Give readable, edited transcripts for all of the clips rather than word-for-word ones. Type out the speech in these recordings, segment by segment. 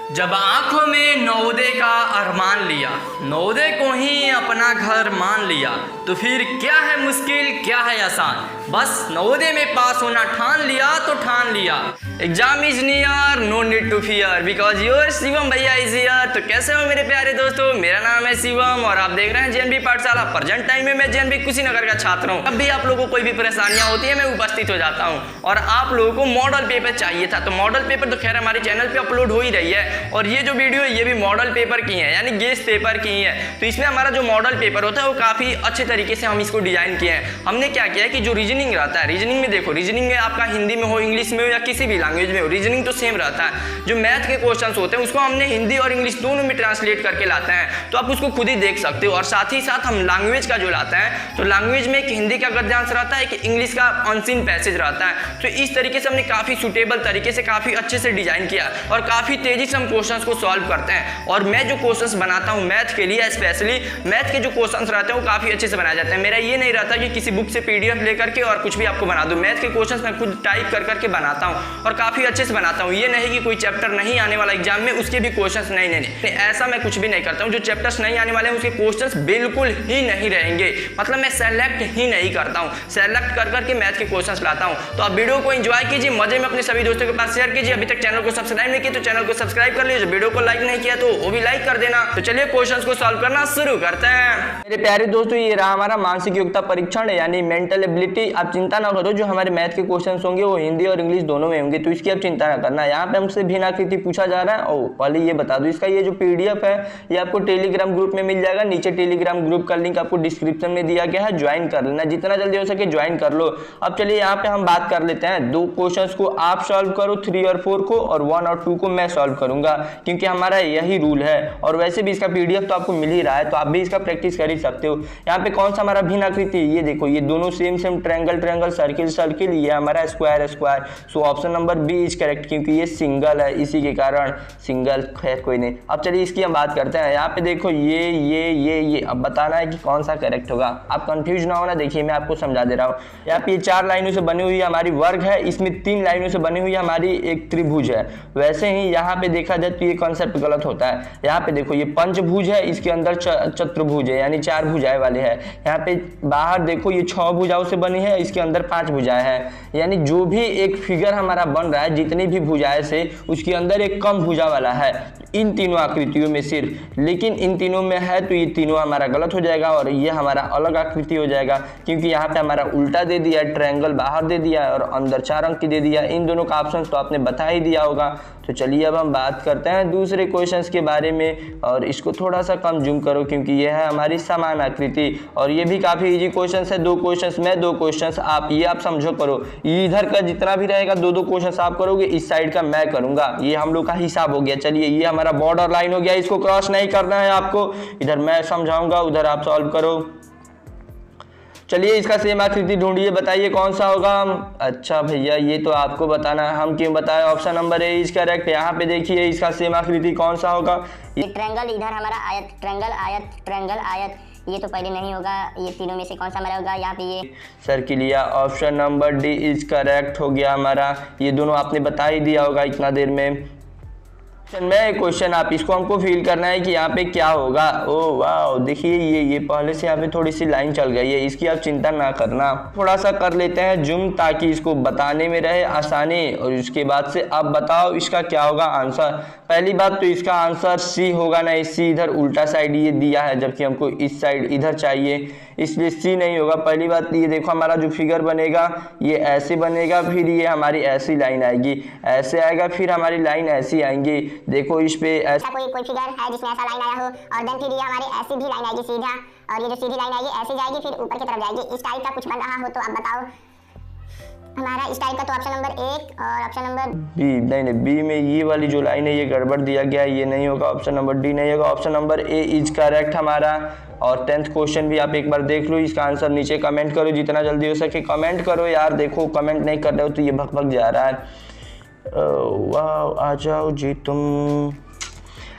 जब आंखों में नवोदय का अरमान लिया, नवोदय को ही अपना घर मान लिया, तो फिर क्या है मुश्किल क्या है आसान, बस नवोदय में पास होना ठान लिया तो ठान लिया। Exam is near, no need to fear because your Shivam भैया इज हियर। तो कैसे हो मेरे प्यारे दोस्तों, मेरा नाम है शिवम और आप देख रहे हैं जेएनवी पाठशाला। प्रेजेंट टाइम में मैं जेएनवी कुशीनगर का छात्र हूँ। अब भी आप लोगों को कोई भी परेशानियां होती है मैं उपस्थित हो जाता हूँ। और आप लोगों को मॉडल पेपर चाहिए था, तो मॉडल पेपर तो खैर हमारे चैनल पे अपलोड हो ही रही है। और ये जो वीडियो है ये भी मॉडल पेपर की है, यानी गेस्ट पेपर की है। तो इसमें हमारा जो मॉडल पेपर होता है वो काफी अच्छे तरीके से हम इसको डिजाइन किए हैं। हमने क्या किया है कि जो रीजनिंग रहता है, रीजनिंग में देखो, रीजनिंग में आपका हिंदी में हो, इंग्लिश में हो या किसी भी लैंग्वेज में हो, रीजनिंग तो सेम रहता है। जो मैथ के क्वेश्चंस होते हैं उसको हमने हिंदी और इंग्लिश दोनों में ट्रांसलेट करके लाते हैं, तो आप उसको खुद ही देख सकते हो। और साथ ही साथ हम लैंग्वेज का जो लाते हैं, तो लैंग्वेज में एक हिंदी का गद्यांश रहता है, एक इंग्लिश का अनसीन पैसेज रहता है। तो इस तरीके से हमने काफी सुटेबल तरीके से काफी अच्छे से डिजाइन किया और काफी तेजी से हम क्वेश्चंस को सॉल्व करते हैं। और मैं जो क्वेश्चंस बनाता हूं मैथ के लिए, स्पेशली मैथ के जो क्वेश्चंस रहते हैं वो काफी अच्छे से बनाए जाते हैं। मेरा ये नहीं रहता कि किसी बुक से पीडीएफ लेकर के और कुछ भी आपको बना दूं। मैथ के क्वेश्चंस मैं खुद टाइप कर करके बनाता हूं और काफी अच्छे से बनाता हूं। ये नहीं कि कोई चैप्टर नहीं आने वाला एग्जाम में उसके भी क्वेश्चंस नहीं, ऐसा मैं कुछ भी नहीं करता हूं। जो चैप्टर्स नहीं आने वाले हैं उसके क्वेश्चंस बिल्कुल ही नहीं रहेंगे, मतलब मैं सेलेक्ट ही नहीं करता हूं, सेलेक्ट कर करके मैथ के क्वेश्चंस लाता हूं। तो आप वीडियो को एंजॉय कीजिए, मजे में अपने सभी दोस्तों के पास शेयर कीजिए। अभी तक चैनल को सब्सक्राइब नहीं किया तो चैनल को सब्सक्राइब कर लीजिए, वीडियो को लाइक नहीं किया तो वो भी लाइक कर देना। तो चलिए क्वेश्चंस को सॉल्व करना शुरू करते हैं। मेरे प्यारे दोस्तों, ये रहा हमारा मानसिक योग्यता परीक्षण यानी मेंटल एबिलिटी। आप चिंता ना करो, जो हमारे मैथ के क्वेश्चंस होंगे वो हिंदी और इंग्लिश दोनों में होंगे, तो इसकी आप चिंता ना करना। यहाँ पे हमसे भिन्नाकृति पूछा जा रहा है। और पहले ये बता दो, इसका ये जो पीडीएफ है ये आपको टेलीग्राम ग्रुप में मिल जाएगा। नीचे टेलीग्राम ग्रुप का लिंक आपको डिस्क्रिप्शन में दिया गया है, ज्वाइन कर लेना, जितना जल्दी हो सके ज्वाइन कर लो। अब चलिए यहाँ पे हम बात कर लेते हैं। दो क्वेश्चंस को आप सॉल्व करो, 3 और 4 को, और 1 और 2 को मैं सॉल्व करूंगा, क्योंकि हमारा यही रूल है। और वैसे भी इसका पीडीएफ तो आपको मिल ही रहा है, तो आप भी इसका प्रैक्टिस कर ही सकते हो। यहाँ पे कौन सा हमारा भिन्न आकृति, ये देखो, ये दोनों same triangle triangle, circle circle, ये हमारा square square. So option number B is correct, क्योंकि ये सिंगल है, इसी के कारण सिंगल। खैर कोई नहीं, अब चलिए इसकी हम बात करते हैं। यहाँ पे देखो ये अब बताना है कि कौन सा करेक्ट होगा। आप कंफ्यूज ना होना, देखिए मैं आपको समझा दे रहा हूँ। यहाँ पे 4 लाइनों से बनी हुई हमारी वर्ग है, इसमें 3 लाइनों से बनी हुई हमारी एक त्रिभुज है। वैसे ही यहाँ पे देखा जाए तो ये कॉन्सेप्ट गलत होता है। यहाँ पे देखो ये पंचभुज है, इसके अंदर चतुर्भुज है, यानी 4 भुजाएं वाले है। यहाँ पे बाहर देखो ये 6 भुजाओं से बनी है, इसके अंदर 5 भुजाएं हैं। यानी जो भी एक फिगर हमारा बन रहा है, जितनी भी भुजाएं से, उसके अंदर एक कम भुजा वाला है इन तीनों आकृतियों में सिर्फ। लेकिन इन तीनों में है तो ये तीनों हमारा गलत हो जाएगा और ये हमारा अलग आकृति हो जाएगा, क्योंकि यहाँ पे हमारा उल्टा दे दिया है, ट्रायंगल बाहर दे दिया है और अंदर 4 अंक की दे दिया। इन दोनों का ऑप्शन तो आपने बता ही दिया होगा। तो चलिए अब हम बात करते हैं दूसरे क्वेश्चंस के बारे में, और इसको थोड़ा सा कम जूम करो क्योंकि यह है हमारी समान आकृति। और ये भी काफी इजी क्वेश्चंस है, 2 क्वेश्चंस मैं 2 क्वेश्चंस आप, ये आप समझो करो। इधर का जितना भी रहेगा 2-2 क्वेश्चंस आप करोगे, इस साइड का मैं करूंगा। ये हम लोग का हिसाब हो गया। चलिए ये हमारा बॉर्डर लाइन हो गया, इसको क्रॉस नहीं करना है आपको। इधर मैं समझाऊंगा, उधर आप सॉल्व करो। चलिए इसका सेम आकृति ढूंढिए, बताइए कौन सा होगा। अच्छा भैया ये तो आपको बताना है, हम क्यों बताएं। Option number A is correct. यहाँ पे देखिए इसका सेम आकृति कौन सा होगा। ये ट्रायंगल, इधर हमारा आयत, ट्रायंगल आयत, ट्रायंगल आयत, ये तो पहले नहीं होगा। ये तीनों में से कौन सा हमारा होगा। यहाँ पे ये सर्किल, या option number D is correct हो गया हमारा। ये दोनों आपने बता ही दिया होगा इतना देर में। मैं क्वेश्चन आप इसको हमको फील करना है कि यहाँ पे क्या होगा। ओ वाह, देखिए ये पहले से यहाँ पे थोड़ी सी लाइन चल गई है, इसकी आप चिंता ना करना। थोड़ा सा कर लेते हैं जूम ताकि इसको बताने में रहे आसानी। और उसके बाद से आप बताओ इसका क्या होगा आंसर। पहली बात तो इसका आंसर सी होगा ना, सी इधर उल्टा साइड ये दिया है, जबकि हमको इस साइड इधर चाहिए, इसलिए सी नहीं होगा। पहली बात ये देखो हमारा जो फिगर बनेगा ये ऐसे बनेगा, फिर ये हमारी ऐसी लाइन आएगी, ऐसे आएगा, फिर हमारी लाइन ऐसी आएंगी। देखो इस पे ऐसा कोई फिगर है जिसमें ऐसा लाइन आया हो, और देन फिर ये हमारी ऐसी भी लाइन आएगी सीधा, और ये जो सीधी लाइन आएगी ऐसे जाएगी, फिर ऊपर की तरफ जाएगी। इस टाइप का कुछ बन रहा हो तो आप बताओ हमारा इस टाइप का। तो ऑप्शन नंबर 1 और ऑप्शन नंबर बी, नहीं बी में ये वाली जो लाइन है ये गड़बड़ दिया गया है, ये नहीं होगा। ऑप्शन नंबर डी नहीं होगा, option number A is correct हमारा। और 10th क्वेश्चन भी आप एक बार देख लो, इसका आंसर नीचे कमेंट करो, जितना जल्दी हो सके कमेंट करो यार। देखो कमेंट नहीं कर रहे हो तो ये भग भग जा रहा है। वाह, आ जाओ जी तुम।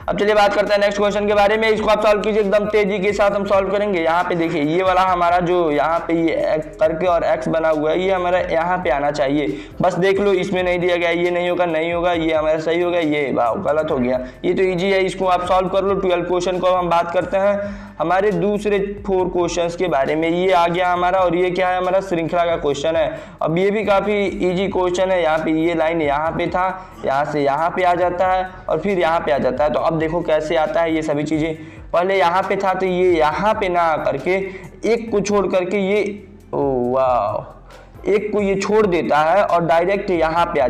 अब चलिए बात करते हैं नेक्स्ट क्वेश्चन के बारे में। इसको आप सॉल्व कीजिए, एकदम तेजी के साथ हम सॉल्व करेंगे। यहाँ पे देखिए ये वाला हमारा जो यहाँ पे ये करके और एक्स बना हुआ है, ये हमारा यहाँ पे आना चाहिए। बस देख लो इसमें नहीं दिया गया, ये नहीं होगा, नहीं होगा, ये हमारा सही होगा, ये वाह गलत हो गया। ये तो ईजी है, इसको आप सॉल्व कर लो। 12 क्वेश्चन को हम बात करते हैं हमारे दूसरे 4 क्वेश्चंस के बारे में। ये आ गया हमारा, और ये क्या है हमारा श्रृंखला का क्वेश्चन है। अब ये भी काफी इजी क्वेश्चन है। यहाँ पे ये लाइन यहाँ पे था, यहाँ से यहाँ पे आ जाता है और फिर यहाँ पे आ जाता है। तो अब देखो कैसे आता है ये सभी चीजें। पहले यहाँ पे था तो ये यहाँ पे ना करके एक को छोड़ करके ये, ओ वाह, एक को ये छोड़ देता है और डायरेक्ट यहाँ पे आ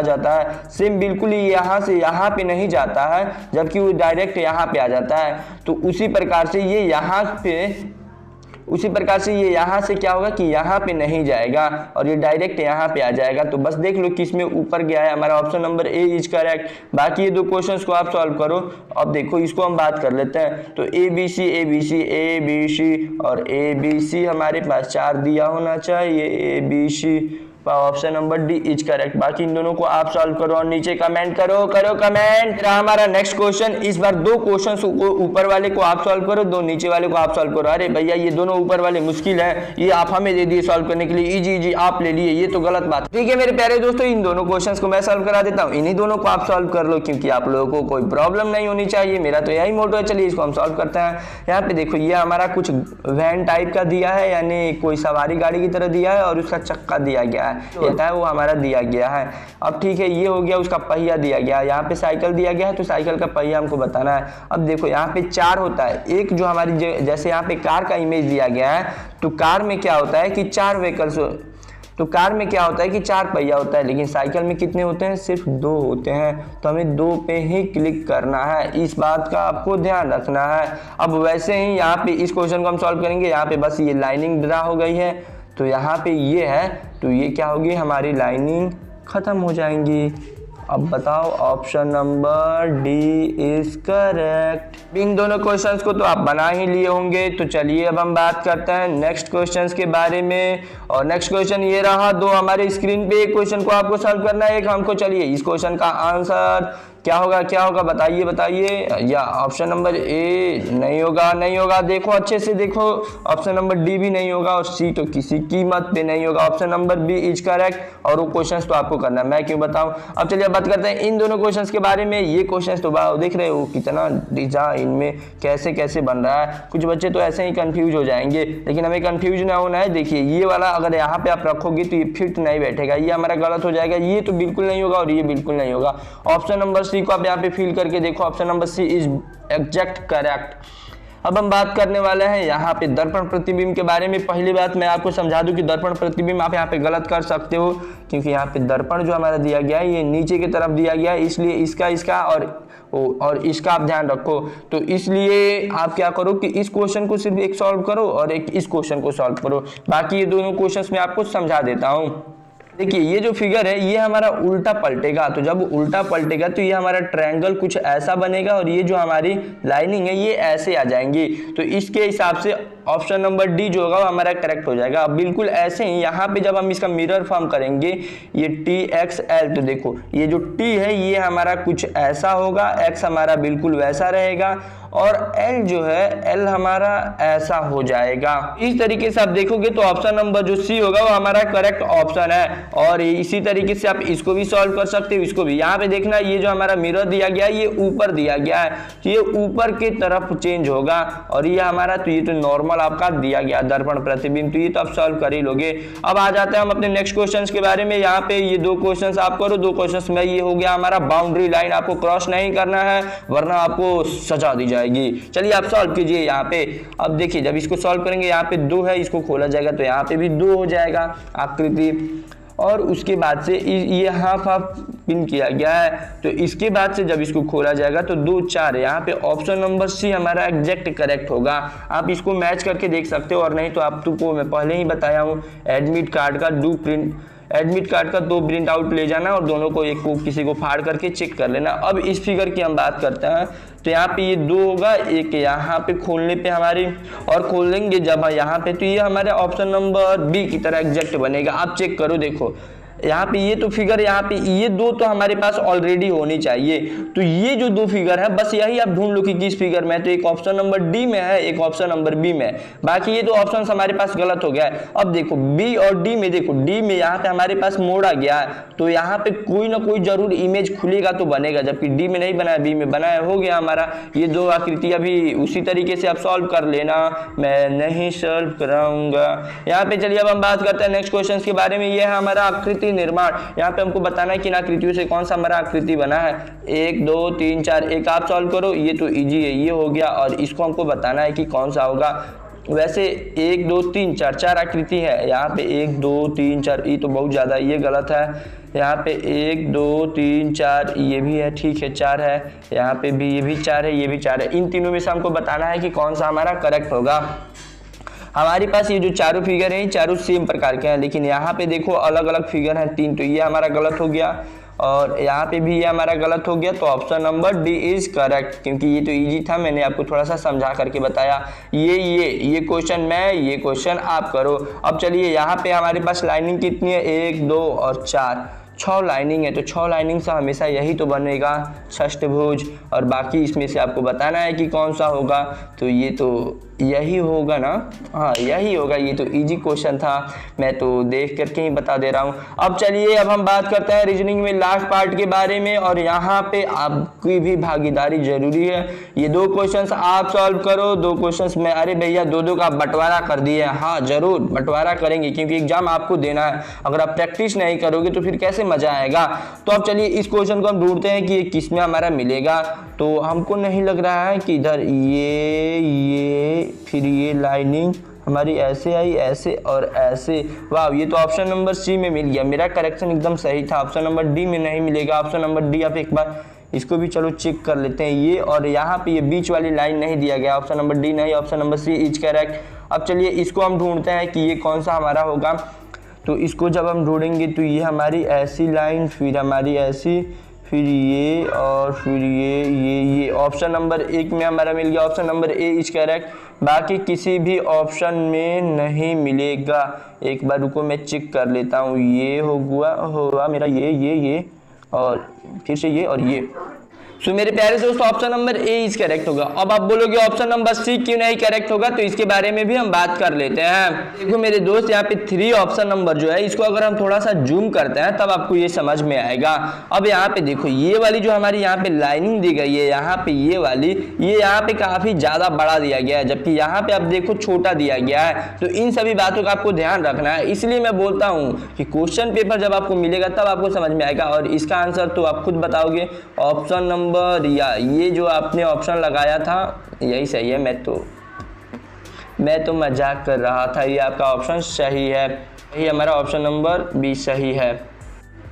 जाता है। सेम बिल्कुल ही यहाँ से यहाँ पे नहीं जाता है, जबकि वो डायरेक्ट यहाँ पे आ जाता है। तो उसी प्रकार से ये यहाँ से क्या होगा कि यहाँ पे नहीं जाएगा और ये डायरेक्ट यहाँ पे आ जाएगा। तो बस देख लो किसमें ऊपर गया है, हमारा option number A is correct. बाकी ये 2 क्वेश्चंस को आप सॉल्व करो। अब देखो इसको हम बात कर लेते हैं। तो ए बी सी और ए बी सी हमारे पास 4 दिया होना चाहिए। A B C option number D is correct. बाकी इन दोनों को आप सॉल्व करो और नीचे कमेंट करो कमेंट। हमारा नेक्स्ट क्वेश्चन, इस बार 2 क्वेश्चन ऊपर वाले को आप सॉल्व करो, 2 नीचे वाले को आप सॉल्व करो। अरे भैया ये दोनों ऊपर वाले मुश्किल है, ये आप हमें दे दिए सॉल्व करने के लिए, इजी आप ले लिए, ये तो गलत बात। ठीक है मेरे प्यारे दोस्तों, इन दोनों क्वेश्चन को मैं सॉल्व करा देता हूँ, इन्हीं दोनों को आप सॉल्व कर लो, क्योंकि आप लोगों को कोई प्रॉब्लम नहीं होनी चाहिए। मेरा तो यही मोटो है। चलिए इसको हम सॉल्व करते हैं। यहाँ पे देखो ये हमारा कुछ वैन टाइप का दिया है, यानी कोई सवारी गाड़ी की तरह दिया है और उसका चक्का दिया गया है, वो हमारा दिया गया है। अब ठीक है, ये हो गया, उसका पहिया दिया गया है। यहाँ पे साइकिल दिया गया है, तो साइकिल का पहिया हमको बताना है। अब देखो यहाँ पे 4 होता है, एक जो हमारी जैसे यहाँ पे कार का इमेज दिया गया है, तो कार में क्या होता है कि 4 व्हीकल्स, तो कार में क्या होता है कि 4 पहिया होता है, लेकिन साइकिल में कितने होते हैं, सिर्फ 2 होते हैं। तो हमें 2 पे ही क्लिक करना है, इस बात का आपको ध्यान रखना है। अब वैसे ही यहाँ पे इस क्वेश्चन को हम सॉल्व करेंगे। यहाँ पे बस ये लाइनिंग ड्रा हो गई है, तो यहाँ पे ये है, तो ये क्या होगी, हमारी लाइनिंग खत्म हो जाएंगी। अब बताओ option number D is correct. इन दोनों क्वेश्चंस को तो आप बना ही लिए होंगे। तो चलिए अब हम बात करते हैं नेक्स्ट क्वेश्चंस के बारे में। और नेक्स्ट क्वेश्चन ये रहा, 2 हमारे स्क्रीन पे, एक क्वेश्चन को आपको सॉल्व करना है, एक हमको। चलिए इस क्वेश्चन का आंसर क्या होगा बताइए। या ऑप्शन नंबर ए नहीं होगा, देखो अच्छे से देखो, ऑप्शन नंबर डी भी नहीं होगा और सी तो किसी कीमत पे नहीं होगा। Option number B is correct. और वो क्वेश्चंस तो आपको करना है, मैं क्यों बताऊं। अब चलिए बात करते हैं इन दोनों क्वेश्चंस के बारे में। ये क्वेश्चंस तो देख रहे हो कितना डिजाइन में कैसे बन रहा है। कुछ बच्चे तो ऐसे ही कंफ्यूज हो जाएंगे, लेकिन हमें कंफ्यूज ना होना है। देखिए ये वाला अगर यहाँ पे आप रखोगे तो ये फिट नहीं बैठेगा, ये हमारा गलत हो जाएगा। ये तो बिल्कुल नहीं होगा और ये बिल्कुल नहीं होगा। ऑप्शन नंबर सी को आप यहाँ पे फिल करके देखो, option number C is exact correct. अब हम बात करने वाले हैं यहाँ पे दर्पण प्रतिबिंब के बारे में। पहली बात मैं आपको समझा दूं कि दर्पण प्रतिबिंब आप यहाँ पे गलत कर सकते हो, क्योंकि यहाँ पे दर्पण जो हमारा दिया गया है ये नीचे की तरफ दिया गया है, इसलिए इसका और इसका आप ध्यान रखो। तो इसलिए आप क्या करो कि इस क्वेश्चन को सिर्फ एक सॉल्व करो और एक इस क्वेश्चन को सॉल्व करो। बाकी ये दोनों क्वेश्चंस मैं आपको समझा देता हूँ। देखिए ये जो फिगर है ये हमारा उल्टा पलटेगा, तो जब उल्टा पलटेगा तो ये हमारा ट्रायंगल कुछ ऐसा बनेगा और ये जो हमारी लाइनिंग है ये ऐसे आ जाएंगी। तो इसके हिसाब से ऑप्शन नंबर डी जो होगा वो हमारा करेक्ट हो जाएगा। अब बिल्कुल ऐसे ही यहाँ पे जब हम इसका मिरर फॉर्म करेंगे, ये TXL, तो देखो ये जो T है ये हमारा कुछ ऐसा होगा, X हमारा बिल्कुल वैसा रहेगा और L जो है L हमारा ऐसा हो जाएगा। इस तरीके से आप देखोगे तो ऑप्शन नंबर जो सी होगा वो हमारा करेक्ट ऑप्शन है। और इसी तरीके से आप इसको भी सॉल्व कर सकते हो, इसको भी। यहाँ पे देखना ये जो हमारा मिरर दिया गया है ये ऊपर दिया गया है, तो ये ऊपर की तरफ चेंज होगा और ये हमारा, तो ये तो नॉर्मल आपका दिया गया दर्पण प्रतिबिंब, तो ये तो आप सॉल्व कर ही लोगे। अब आ जाते हैं हम अपने नेक्स्ट क्वेश्चंस के बारे में। यहाँ पे ये 2 क्वेश्चंस आप करो, 2 क्वेश्चंस में ये हो गया हमारा बाउंड्री लाइन आपको क्रॉस नहीं करना है वरना आपको सजा दी जाएगी। चलिए आप सॉल्व कीजिए यहाँ पे। अब देखिए जब इसको सॉल्व करेंगे यहाँ पे 2 है, इसको खोला जाएगा तो यहाँ पे भी 2 हो जाएगा आकृति। और उसके बाद से ये हाफ पिन किया गया है, तो इसके बाद से जब इसको खोला जाएगा तो 2 4 है। यहाँ पे ऑप्शन नंबर सी हमारा एग्जैक्ट करेक्ट होगा। आप इसको मैच करके देख सकते हो, और नहीं तो आपको मैं पहले ही बताया हूँ एडमिट कार्ड का 2 प्रिंट आउट ले जाना और दोनों को एक को किसी को फाड़ करके चेक कर लेना। अब इस फिगर की हम बात करते हैं, तो यहाँ पे ये 2 होगा, एक यहाँ पे खोलने पे हमारी, और खोलेंगे जब यहाँ पे तो ये हमारे ऑप्शन नंबर बी की तरह एग्जैक्ट बनेगा। आप चेक करो, देखो यहाँ पे ये तो फिगर, यहाँ पे ये दो तो हमारे पास ऑलरेडी होनी चाहिए। तो ये जो दो फिगर है बस यही आप ढूंढ लो कि किस फिगर में है। तो एक ऑप्शन नंबर डी में है, एक ऑप्शन नंबर बी में है। बाकी ये दो ऑप्शन हमारे पास गलत हो गया है। अब देखो बी और डी में, देखो डी में यहाँ पे हमारे पास मोड़ आ गया है, तो यहाँ पे कोई ना कोई जरूर इमेज खुलेगा तो बनेगा, जबकि डी में नहीं बनाया, बी में बनाया, हो गया हमारा। ये दो आकृति अभी उसी तरीके से आप सॉल्व कर लेना, मैं नहीं सॉल्व कराऊंगा। यहाँ पे चलिए अब हम बात करते हैं नेक्स्ट क्वेश्चन के बारे में। ये है हमारा आकृति निर्माण। यहाँ पे हमको बताना है कि इन आकृतियों से कौन सा हमारा आकृति बना है। 1 2 3 4, एक आप सॉल्व करो, ये तो इजी है, ये हो गया। और इसको हमको बताना है कि कौन सा होगा। वैसे 1 2 3 4 चार आकृति है यहाँ पे, 1 2 3 4, ये तो बहुत ज्यादा, ये गलत है। यहाँ पे 1 2 3 4, ये भी है, ठीक है, 4 है। यहाँ पे भी ये भी 4 है, ये भी 4 है। इन तीनों में से हमको बताना है कि कौन सा हमारा करेक्ट होगा। हमारे पास ये जो चारों फिगर हैं, चारों सेम प्रकार के हैं, लेकिन यहाँ पे देखो अलग अलग फिगर हैं 3, तो ये हमारा गलत हो गया और यहाँ पे भी ये हमारा गलत हो गया। तो option number D is correct, क्योंकि ये तो इजी था, मैंने आपको थोड़ा सा समझा करके बताया। ये क्वेश्चन मैं, ये क्वेश्चन आप करो। अब चलिए यहाँ पे हमारे पास लाइनिंग कितनी है, 1 2 और 4, 6 लाइनिंग है। तो 6 लाइनिंग से हमेशा यही तो बनेगा, षष्ठभुज। और बाकी इसमें से आपको बताना है कि कौन सा होगा। तो ये तो यही होगा ना, हाँ यही होगा। ये तो इजी क्वेश्चन था, मैं तो देख करके ही बता दे रहा हूँ। अब चलिए अब हम बात करते हैं रीजनिंग में लास्ट पार्ट के बारे में, और यहाँ पे आपकी भी भागीदारी जरूरी है। ये 2 क्वेश्चंस आप सॉल्व करो, 2 क्वेश्चंस में, अरे भैया 2 का बंटवारा कर दिए। हाँ जरूर बंटवारा करेंगे, क्योंकि एग्जाम आपको देना है। अगर आप प्रैक्टिस नहीं करोगे तो फिर कैसे मजा आएगा। तो अब चलिए इस क्वेश्चन को हम ढूंढते हैं कि ये किस में हमारा मिलेगा। तो हमको नहीं लग रहा है कि इधर ये फिर ये लाइनिंग हमारी ऐसे आई, ऐसे और ऐसे। वाह, ये तो ऑप्शन नंबर सी में मिल गया, मेरा करेक्शन एकदम सही था। ऑप्शन नंबर डी में नहीं मिलेगा। ऑप्शन नंबर डी आप एक बार इसको भी चलो चेक कर लेते हैं। ये और यहाँ पे ये बीच वाली लाइन नहीं दिया गया, ऑप्शन नंबर डी नहीं, option number C is correct. अब चलिए इसको हम ढूंढते हैं कि ये कौन सा हमारा होगा। तो इसको जब हम ढूंढेंगे तो ये हमारी ऐसी लाइन, फिर हमारी ऐसी, फिर ये और फिर ये ऑप्शन नंबर 1 में हमारा मिल गया। Option number A is correct. बाकी किसी भी ऑप्शन में नहीं मिलेगा। एक बार रुको मैं चेक कर लेता हूँ। ये होगा मेरा ये और फिर से ये और ये। सो मेरे प्यारे दोस्तों option number A is correct होगा। अब आप बोलोगे ऑप्शन नंबर सी क्यों नहीं करेक्ट होगा, तो इसके बारे में भी हम बात कर लेते हैं। देखो मेरे दोस्त, यहाँ पे 3 ऑप्शन नंबर जो है, इसको अगर हम थोड़ा सा जूम करते हैं तब आपको ये समझ में आएगा। अब यहाँ पे देखो ये वाली जो हमारी यहाँ पे लाइनिंग दी गई है, यहाँ पे ये वाली, ये यहाँ पे काफी ज्यादा बड़ा दिया गया है, जबकि यहाँ पे आप देखो छोटा दिया गया है। तो इन सभी बातों का आपको ध्यान रखना है। इसलिए मैं बोलता हूँ कि क्वेश्चन पेपर जब आपको मिलेगा तब आपको समझ में आएगा, और इसका आंसर तो आप खुद बताओगे। ऑप्शन नंबर या ये जो आपने ऑप्शन लगाया था यही सही है। मैं तो मजाक कर रहा था, ये आपका ऑप्शन सही है, यही हमारा ऑप्शन नंबर बी सही है।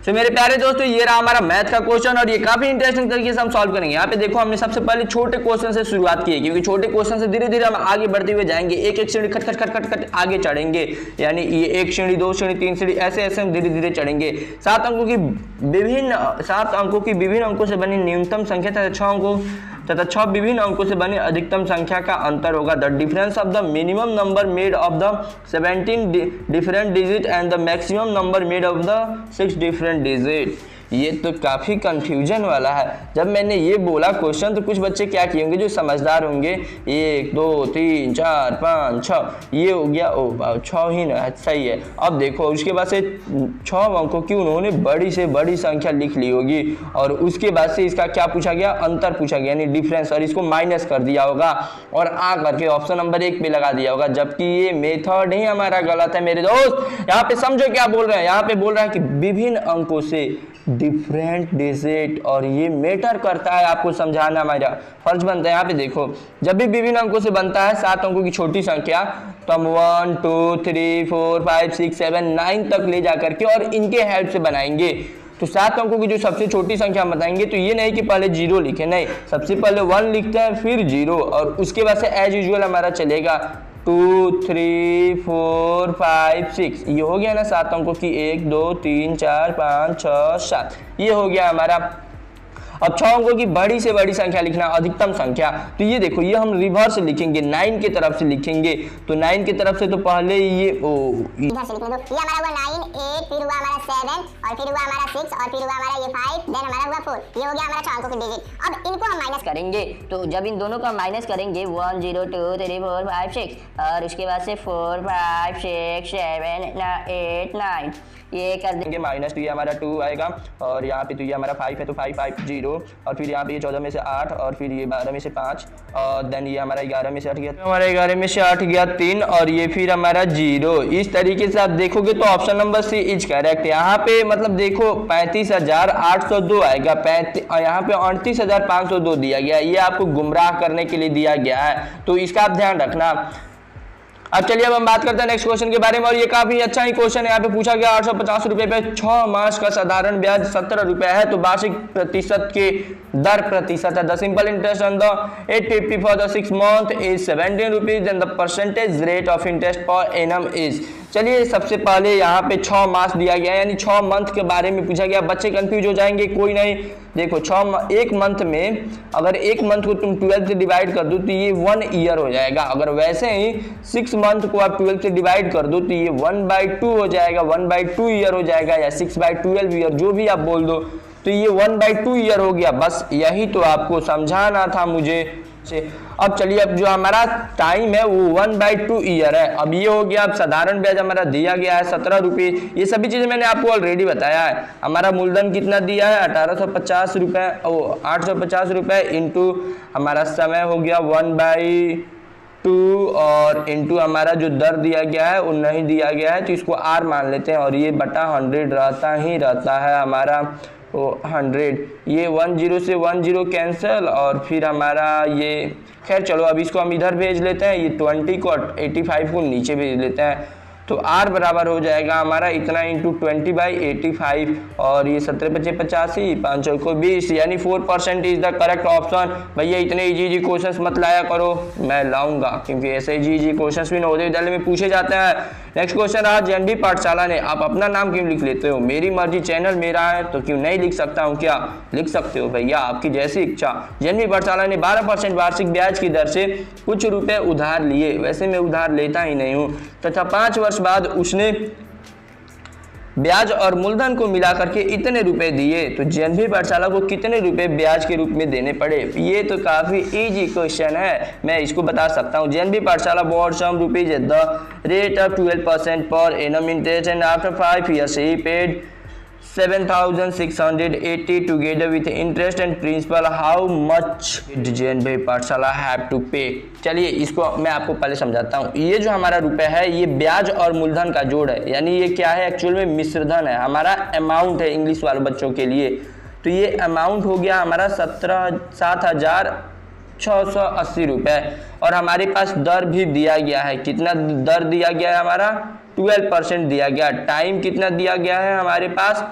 तो मेरे प्यारे दोस्तों ये रहा हमारा मैथ का क्वेश्चन, और ये काफी इंटरेस्टिंग तरीके से हम सॉल्व करेंगे। यहाँ पे देखो हमने सबसे पहले छोटे क्वेश्चन से शुरुआत की है, क्योंकि छोटे क्वेश्चन से धीरे धीरे हम आगे बढ़ते हुए जाएंगे, एक एक सीढ़ी खट खट खट खट खट आगे चढ़ेंगे। यानी ये 1 सीढ़ी 2 सीढ़ी 3 सीढ़ी ऐसे ऐसे हम धीरे धीरे चढ़ेंगे। 7 अंकों की विभिन्न अंकों से बनी न्यूनतम संख्या तथा 6 विभिन्न अंकों से बनी अधिकतम संख्या का अंतर होगा। The difference of the minimum number made of the 17 different digit and the maximum number made of the 6 different digit. ये तो काफी कंफ्यूजन वाला है। जब मैंने ये बोला क्वेश्चन तो कुछ बच्चे क्या किए होंगे जो समझदार होंगे, 1 2 3 4 5 6 ये हो गया, ओ 6 ही ना, सही है। अब देखो उसके बाद से 6 अंकों की उन्होंने बड़ी से बड़ी संख्या लिख ली होगी, और उसके बाद से इसका क्या पूछा गया, अंतर पूछा गया यानी डिफरेंस, और इसको माइनस कर दिया होगा और आ करके ऑप्शन नंबर 1 पे लगा दिया होगा। जबकि ये मेथड ही हमारा गलत है मेरे दोस्त। यहाँ पे समझो क्या बोल रहे हैं, यहाँ पे बोल रहे हैं कि विभिन्न अंकों से डिफरेंट डिजिट, और ये मैटर करता है, आपको समझाना हमारा फर्ज बनता है। यहाँ पे देखो जब भी विभिन्न अंकों से बनता है 7 अंकों की छोटी संख्या, तो हम 1 2 3 4 5 6 7 9 तक ले जाकर के और इनके हेल्प से बनाएंगे। तो 7 अंकों की जो सबसे छोटी संख्या हम बताएंगे, तो ये नहीं कि पहले 0 लिखे, नहीं, सबसे पहले 1 लिखते हैं फिर 0, और उसके बाद से एज यूजुअल हमारा चलेगा 2 3 4 5 6। ये हो गया ना 7 अंकों की, 1 2 3 4 5 6 7, ये हो गया हमारा। अब 6 अंकों की बड़ी से बड़ी संख्या लिखना, अधिकतम संख्या। तो ये देखो, ये हम रिवर्स लिखेंगे, 9 की तरफ से लिखेंगे। तो 9 की तरफ से तो पहले ये इधर से लिखने दो। ये हमारा हुआ 9, 8, फिर हुआ हमारा 7 और फिर हुआ हमारा 6 और फिर हुआ हमारा ये 5, देन हमारा हुआ 4। ये हो गया हमारा 6 अंकों के डिजिट। अब इनको हम माइनस करेंगे, तो जब इन दोनों का माइनस करेंगे 1 0 2 3 4 5 6 और उसके बाद से 4 5 6 7 8 9 ये कर देंगे माइनस। तो ये हमारा 2 आएगा और यहाँ पे तो ये हमारा 5 है, तो 5 5 0 और फिर यहाँ पे ये 14 में से 8 और फिर ये 12 में से 5 और देन ये हमारा 11 में से 8 गया, तो हमारा 11 में से 8 गया 3 और ये फिर हमारा 0। इस तरीके से आप देखोगे तो option number C is correct. यहाँ पे मतलब देखो 35,802 आएगा, यहाँ पे 38,502 दिया गया। ये आपको गुमराह करने के लिए दिया गया है, तो इसका आप ध्यान रखना। अब चलिए अब हम बात करते हैं नेक्स्ट क्वेश्चन के बारे में, और ये काफी अच्छा ही क्वेश्चन है। यहाँ पे पूछा गया 850 रुपए पे 6 मास का साधारण ब्याज 17 रुपए है, तो वार्षिक प्रतिशत के दर प्रतिशत है। The simple interest on the 850 for the 6 month is 17 rupees and the percentage rate of interest per annum is. चलिए सबसे पहले यहाँ पे 6 मास दिया गया, यानी 6 मंथ के बारे में पूछा गया। बच्चे कंफ्यूज हो जाएंगे, कोई नहीं। देखो एक मंथ में अगर एक मंथ को तुम 12 से डिवाइड कर दो तो ये 1 ईयर हो जाएगा। अगर वैसे ही 6 मंथ को आप 12 से डिवाइड कर दो तो ये 1/2 हो जाएगा, 1/2 ईयर हो जाएगा, या 6/12 ईयर, जो भी आप बोल दो, तो ये 1/2 ईयर हो गया। बस यही तो आपको समझाना था मुझे। अब चलिए, अब जो हमारा टाइम है वो 1/2 ईयर है। अब ये हो गया। अब साधारण ब्याज हमारा दिया गया है 17 रुपये। ये सभी चीजें मैंने आपको ऑलरेडी बताया है। हमारा मूलधन कितना दिया है 1850 रुपए, 850 रुपए इंटू हमारा समय हो गया 1/2 और इंटू हमारा जो दर दिया गया है वो नहीं दिया गया है, तो इसको R मान लेते हैं और ये बटा 100 रहता ही रहता है हमारा 100। ये 10 से 10 कैंसिल और फिर हमारा ये, खैर चलो अब इसको हम इधर भेज लेते हैं। ये 20 को 85 को नीचे भेज लेते हैं, तो R बराबर हो जाएगा हमारा इतना इंटू 20/85 और ये 17 × 85, 5 को 20, यानी 4% इज द करेक्ट ऑप्शन। भैया इतने इजी क्वेश्चंस मत लाया करो, मैं लाऊंगा क्योंकि ऐसे इजी क्वेश्चंस भी नवोदय विद्यालय में पूछे जाते हैं। नेक्स्ट क्वेश्चन रहा JNB पाठशाला ने। आप अपना नाम क्यों लिख लेते हो? मेरी मर्जी, चैनल मेरा है तो क्यों नहीं लिख सकता हूँ? क्या लिख सकते हो भैया, आपकी जैसी इच्छा। JNB पाठशाला ने 12% वार्षिक ब्याज की दर से कुछ रुपए उधार लिए। वैसे मैं उधार लेता ही नहीं हूँ, तथा 5 वर्ष बाद उसने ब्याज और मूलधन को मिला करके इतने रुपए दिए, तो JNB पाठशाला को कितने रुपए ब्याज के रूप में देने पड़े? ये तो काफी इजी क्वेश्चन है, मैं इसको बता सकता हूँ। JNB पाठशाला borrowed some rupees at the rate of 12% per annum interest and after 5 years he paid 7,680 together with interest and principal. How much did JNB पाठशाला have to pay? चलिए इसको मैं आपको पहले समझाता हूँ। ये जो हमारा रुपए है ये ब्याज और मूलधन का जोड़ है, यानी ये क्या है एक्चुअल में मिश्रधन है, हमारा अमाउंट है इंग्लिश वाले बच्चों के लिए। तो ये अमाउंट हो गया हमारा 7,680 रुपए और हमारे पास दर भी दिया गया है। कितना दर दिया गया है हमारा? 12% दिया गया। टाइम कितना दिया गया है हमारे पास?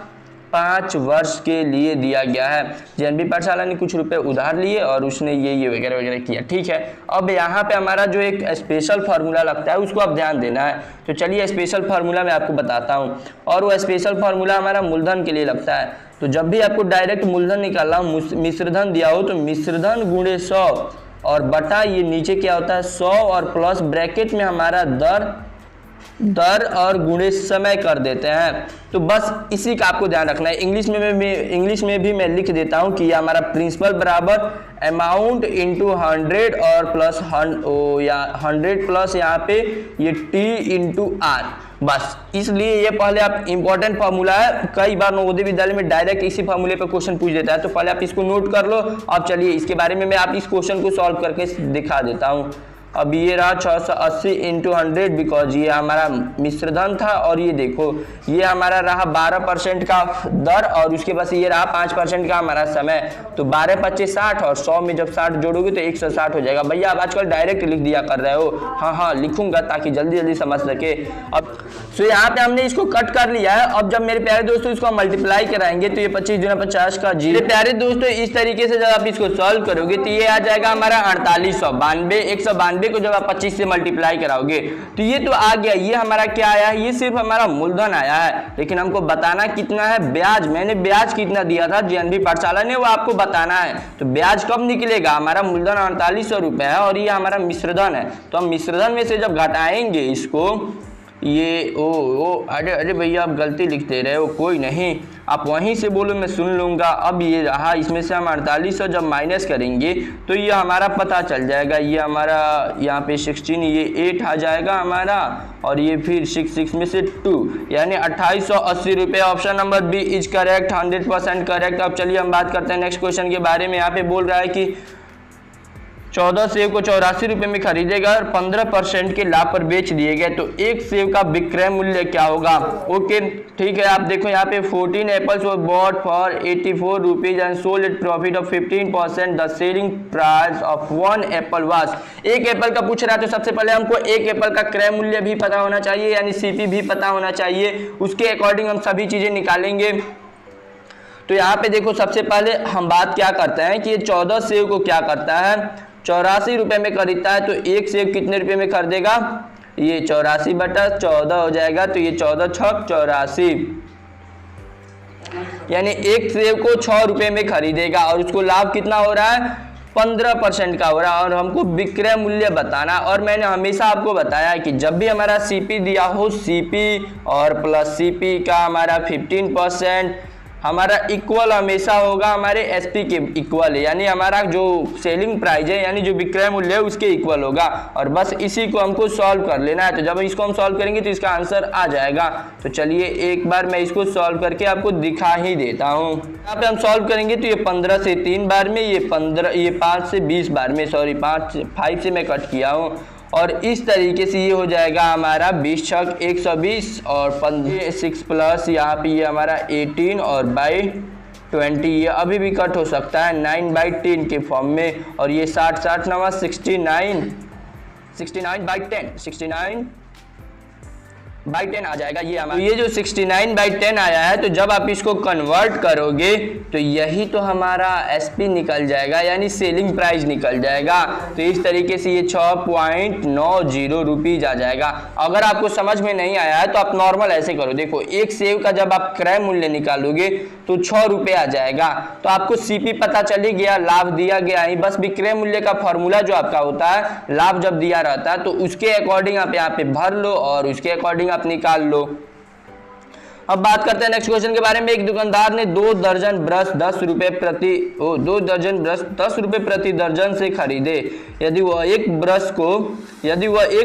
5 वर्ष के लिए दिया गया है। JNB पाठशाला ने कुछ रुपए उधार लिए और उसने ये वगैरह वगैरह किया, ठीक है। अब यहाँ पे हमारा जो एक स्पेशल फार्मूला लगता है उसको आप ध्यान देना है। तो चलिए स्पेशल फार्मूला मैं आपको बताता हूँ, और वो स्पेशल फार्मूला हमारा मूलधन के लिए लगता है। तो जब भी आपको डायरेक्ट मूलधन निकालना हो, मिश्रधन दिया हो, तो मिश्रधन गुणे 100 और बटा ये नीचे क्या होता है 100 और प्लस ब्रैकेट में हमारा दर और गुणे समय कर देते हैं। तो बस इसी का आपको ध्यान रखना है। इंग्लिश में भी मैं लिख देता हूं कि ये हमारा प्रिंसिपल बराबर अमाउंट इंटू 100 और प्लस 100 प्लस यहाँ पे ये T इंटू R। बस इसलिए ये पहले आप इंपॉर्टेंट फार्मूला है, कई बार नवोदय विद्यालय में डायरेक्ट इसी फार्मूले पे क्वेश्चन पूछ देता है, तो पहले आप इसको नोट कर लो। अब चलिए इसके बारे में मैं आप इस क्वेश्चन को सॉल्व करके दिखा देता हूँ। अब ये रहा 680 इंटू 100 बिकॉज ये हमारा मिश्रधन था, और ये देखो ये हमारा रहा 12% का दर और उसके बाद ये रहा 5% का हमारा समय। तो 12 × 25 60 और 100 में जब 60 जोड़ोगे तो 160 हो जाएगा। भैया आप आजकल डायरेक्ट लिख दिया कर रहे हो। हाँ लिखूंगा ताकि जल्दी समझ सके। अब तो यहाँ पे हमने इसको कट कर लिया है। अब जब मेरे प्यारे दोस्तों इसको मल्टीप्लाई कराएंगे तो ये 25 × 50 का 0। प्यारे दोस्तों इस तरीके से जब आप इसको सॉल्व करोगे तो ये आ जाएगा हमारा 4892, 192 98 को जब आप 25 से मल्टीप्लाई कराओगे तो ये तो आ गया, ये हमारा क्या आया है, ये सिर्फ हमारा मूलधन आया है, लेकिन हमको बताना कितना है ब्याज। मैंने ब्याज कितना दिया था जेएनबी पाठशाला ने, वो आपको बताना है। तो ब्याज कब निकलेगा, हमारा मूलधन 4800 रुपये है और ये हमारा मिश्रधन है, तो हम मिश्रधन में से जब घटाएंगे इसको, ये अरे भैया आप गलती लिख दे रहे हो, कोई नहीं, आप वहीं से बोलो मैं सुन लूँगा। अब ये रहा, इसमें से हम 4800 जब माइनस करेंगे तो ये हमारा पता चल जाएगा, ये हमारा यहाँ पे 16, ये 8 आ जाएगा हमारा, और ये फिर 6 में से 2 यानी 2880 रुपये। Option number B is correct, 100% correct. अब चलिए हम बात करते हैं नेक्स्ट क्वेश्चन के बारे में। यहाँ पे बोल रहा है कि 14 सेव को 84 रुपये में खरीदेगा और 15% के लाभ पर बेच दिए गए तो एक सेव का विक्रय मूल्य क्या होगा। ओके ठीक है, आप देखो यहाँ पे 14 apples were bought for 84 rupees and sold at profit of 15%, the selling price of 1 apple was. एक एप्पल का पूछ रहा है तो सबसे पहले हमको एक एप्पल का क्रय मूल्य भी पता होना चाहिए, यानी सीपी भी पता होना चाहिए, उसके अकॉर्डिंग हम सभी चीजें निकालेंगे। तो यहाँ पे देखो सबसे पहले हम बात क्या करते हैं कि ये 14 सेव को क्या करता है, 84 रुपये में खरीदता है, तो एक सेव कितने रुपये में खरीदेगा, ये 84/14 हो जाएगा, तो ये 14 छक 84, यानी एक सेव को 6 रुपये में खरीदेगा और उसको लाभ कितना हो रहा है, 15% का हो रहा है। और हमको विक्रय मूल्य बताना, और मैंने हमेशा आपको बताया कि जब भी हमारा सीपी दिया हो, सीपी और प्लस सीपी का हमारा 15% हमारा इक्वल हमेशा होगा हमारे एसपी के इक्वल है, यानी हमारा जो सेलिंग प्राइस है यानी जो विक्रय मूल्य है उसके इक्वल होगा। और बस इसी को हमको सॉल्व कर लेना है, तो जब इसको हम सॉल्व करेंगे तो इसका आंसर आ जाएगा। तो चलिए एक बार मैं इसको सॉल्व करके आपको दिखा ही देता हूँ। यहाँ पे हम सॉल्व करेंगे तो ये 15 से 3 बार में, ये 5 से 20 बार में, सॉरी 5 से मैं कट किया हूँ, और इस तरीके से ये हो जाएगा हमारा 20 छक 120 और 6 प्लस यहाँ पे ये हमारा 18 और बाई 20, ये अभी भी कट हो सकता है 9/10 के फॉर्म में, और ये 60 नवा 69/10 69/10 आ जाएगा ये हमारा। तो ये जो 69/10 आया है, तो जब आप इसको कन्वर्ट करोगे तो यही तो हमारा एसपी निकल जाएगा, यानी सेलिंग प्राइस निकल जाएगा। तो इस तरीके से ये 6.90 रुपीज आ जाएगा। अगर आपको समझ में नहीं आया है तो आप नॉर्मल ऐसे करो, देखो एक सेव का जब आप क्रय मूल्य निकालोगे तो 6 रुपये आ जाएगा, तो आपको सीपी पता चली गया, लाभ दिया गया ही, बस विक्रय मूल्य का फॉर्मूला जो आपका होता है, लाभ जब दिया रहता है तो उसके अकॉर्डिंग आप यहाँ पे भर लो और उसके अकॉर्डिंग आप निकाल लो। अब बात करते हैं नेक्स्ट क्वेश्चन के बारे में। एक दुकानदार ने 2 दर्जन ब्रश 10 रुपये प्रति 2 दर्जन ब्रश 10 रुपये प्रति दर्जन से खरीदे। यदि वह 1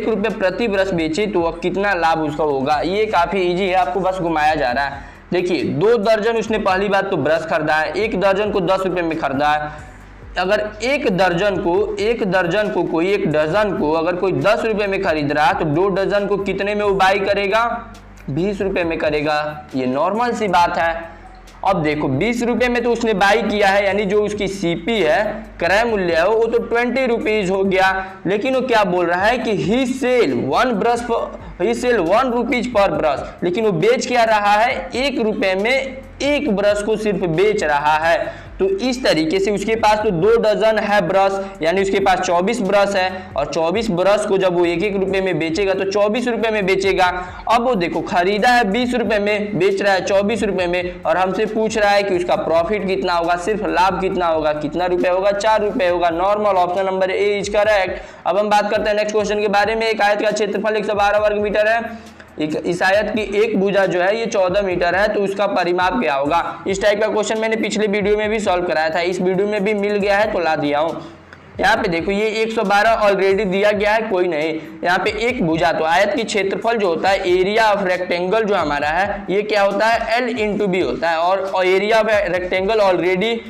रुपये प्रति ब्रश बेचे तो वह कितना लाभ उसका होगा। ये काफी इजी है, आपको बस घुमाया जा रहा है। देखिए 2 दर्जन उसने पहली बात तो ब्रश खरीदा है, 1 दर्जन को 10 रुपये में खरीदा है। अगर एक डजन को अगर कोई 10 रुपये में खरीद रहा है तो 2 डजन को कितने में वो बाई करेगा, 20 रुपये में करेगा। ये नॉर्मल सी बात है। अब देखो 20 रुपये में तो उसने बाई किया है, यानी जो उसकी सीपी है, क्रय मूल्य है, वो तो 20 रुपीज हो गया। लेकिन वो क्या बोल रहा है कि ही सेल 1 रुपीज पर ब्रश, लेकिन वो बेच क्या रहा है, 1 रुपये में 1 ब्रश को सिर्फ बेच रहा है। तो इस तरीके से उसके पास तो 2 डजन है ब्रश, यानी उसके पास 24 ब्रश है, और 24 ब्रश को जब वो 1 रुपये में बेचेगा तो 24 रुपये में बेचेगा। अब वो देखो खरीदा है 20 रुपये में, बेच रहा है 24 रुपये में, और हमसे पूछ रहा है कि उसका प्रॉफिट कितना होगा, सिर्फ लाभ कितना होगा, कितना रुपये होगा, 4 रुपये होगा। Normal, option number A is correct. अब हम बात करते हैं नेक्स्ट क्वेश्चन के बारे में। एक आयत का क्षेत्रफल 112 वर्ग मीटर है। इस आयत की एक भुजा जो है ये 14 मीटर है, तो उसका परिमाप क्या होगा। इस टाइप का क्वेश्चन मैंने पिछले वीडियो में भी सॉल्व कराया था, इस वीडियो में भी मिल गया है तो ला दिया हूँ। यहाँ पे देखो ये 112 ऑलरेडी दिया गया है, कोई नहीं। यहाँ पे एक भुजा, तो आयत की क्षेत्रफल जो होता है, एरिया ऑफ रेक्टेंगल जो हमारा है, ये क्या होता है, L/B होता है, और एरिया ऑफ रेक्टेंगल ऑलरेडी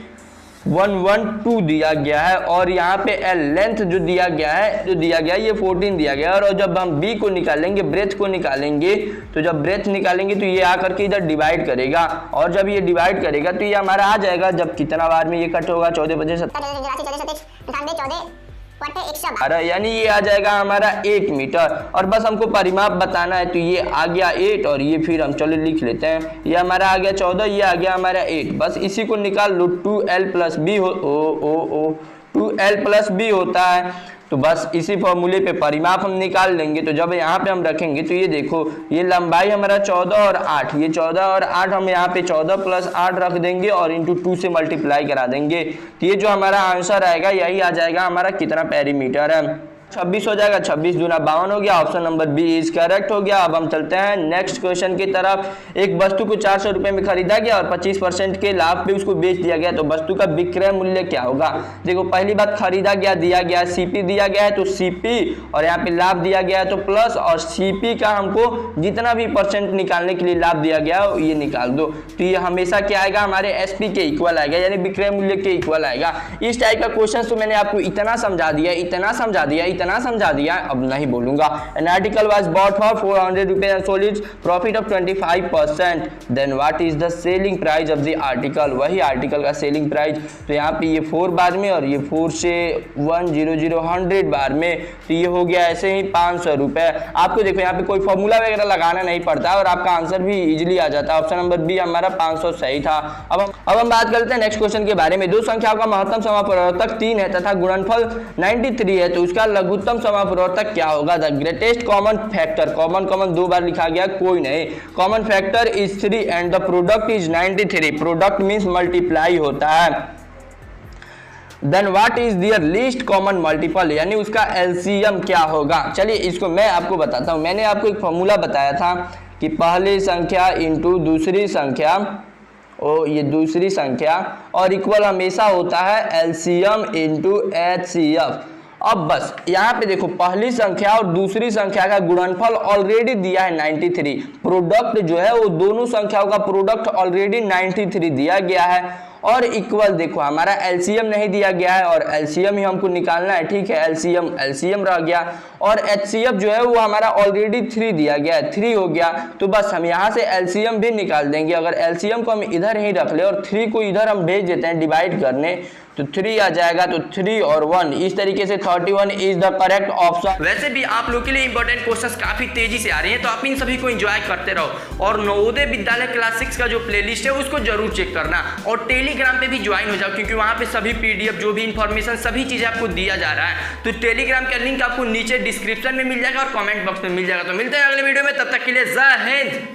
112 दिया गया है, और यहाँ पे L लेंथ जो दिया गया है ये 14 दिया गया है। और जब हम B को निकालेंगे, ब्रेथ को निकालेंगे, तो जब ब्रेथ निकालेंगे तो ये आकर के इधर डिवाइड करेगा, और जब ये डिवाइड करेगा तो ये हमारा आ जाएगा, जब कितना बार में ये कट होगा, 14 बजे 17, यानी ये आ जाएगा हमारा 8 मीटर। और बस हमको परिमाप बताना है, तो ये आ गया 8, और ये फिर हम चलो लिख लेते हैं, ये हमारा आ गया 14, ये आ गया हमारा 8। बस इसी को निकाल लो, 2L + B 2l+b होता है। तो बस इसी फॉर्मूले पे परिमाप हम निकाल लेंगे। तो जब यहाँ पे हम रखेंगे तो ये देखो, ये लंबाई हमारा 14 और 8, ये 14 और 8 हम यहाँ पे 14 + 8 रख देंगे और इंटू 2 से मल्टीप्लाई करा देंगे। तो ये जो हमारा आंसर आएगा यही आ जाएगा हमारा कितना पेरीमीटर है, 26 हो जाएगा। 26 दूना 52 हो गया। Option number B is correct हो गया। अब हम चलते हैं नेक्स्ट क्वेश्चन की तरफ। एक वस्तु को 400 रुपए में खरीदा गया और 25% के लाभ पे उसको बेच दिया गया, तो वस्तु का विक्रय मूल्य क्या होगा। देखो पहली बात, खरीदा गया दिया गया, सीपी दिया गया है तो सीपी, और यहाँ पे लाभ दिया गया है तो प्लस, और सीपी का हमको जितना भी परसेंट निकालने के लिए लाभ दिया गया है ये निकाल दो। तो ये हमेशा क्या आएगा, हमारे एसपी के इक्वल आएगा, यानी विक्रय मूल्य के इक्वल आएगा। इस टाइप का क्वेश्चन तो मैंने आपको इतना समझा दिया, अब नहीं बोलूंगा। An article was bought for 400 rupees and sold its profit of 25%. Then what is the selling price of the article? वही आर्टिकल का सेलिंग प्राइस। तो यहाँ पे ये 4 बार में और ये 4 से 100 बार में, तो ये हो गया ऐसे ही 500 रुपए। आपको देखो यहाँ पे कोई फॉर्मूला वगैरह लगाना नहीं पड़ता और आपका आंसर भी इजिली आ जाता है। ऑप्शन नंबर बी हमारा 500 सही था। अब हम बात करते हैं नेक्स्ट क्वेश्चन के बारे में। दो संख्याओं का महत्तम समापवर्तक 3 है तथा गुणनफल 93 है, तो उसका लघुत्तम समापवर्तक क्या होगा। The greatest common factor, common 2 बार लिखा गया, कोई नहीं। Common factor is 3 and the product is 93। Product means multiply होता है। Then what is their least common multiple, यानी उसका एलसीएम क्या होगा। चलिए इसको मैं आपको बताता हूं। मैंने आपको एक फॉर्मूला बताया था कि पहली संख्या इंटू दूसरी संख्या, ये दूसरी संख्या, और इक्वल हमेशा होता है एलसीएम इंटू एचसीएफ। अब बस यहाँ पे देखो, पहली संख्या और दूसरी संख्या का गुणनफल ऑलरेडी दिया है 93। प्रोडक्ट जो है वो दोनों संख्याओं का प्रोडक्ट ऑलरेडी 93 दिया गया है, और इक्वल देखो हमारा एलसीएम नहीं दिया गया है और एलसीएम ही हमको निकालना है। ठीक है, एलसीएम रह गया, और एचसीएफ जो है वो हमारा ऑलरेडी 3 दिया गया है, 3 हो गया। तो बस हम यहाँ से एलसीएम भी निकाल देंगे। अगर एलसीएम को हम इधर ही रख ले और 3 को इधर हम भेज देते हैं डिवाइड करने, तो 3 आ जाएगा। तो 3 और 1 इस तरीके से 31 इज द करेक्ट ऑप्शन। वैसे भी आप लोग के लिए इंपॉर्टेंट क्वेश्चंस काफी तेजी से आ रही हैं, तो आप इन सभी को एंजॉय करते रहो। और नवोदय विद्यालय क्लास 6 का जो प्लेलिस्ट है उसको जरूर चेक करना, और टेलीग्राम पे भी ज्वाइन हो जाओ, क्योंकि वहां पे सभी पीडीएफ जो भी इंफॉर्मेशन सभी चीजें आपको दिया जा रहा है। तो टेलीग्राम का लिंक आपको नीचे डिस्क्रिप्शन में मिल जाएगा और कमेंट बॉक्स में मिल जाएगा। तो मिलते हैं अगले वीडियो में, तब तक के लिए जय हिंद।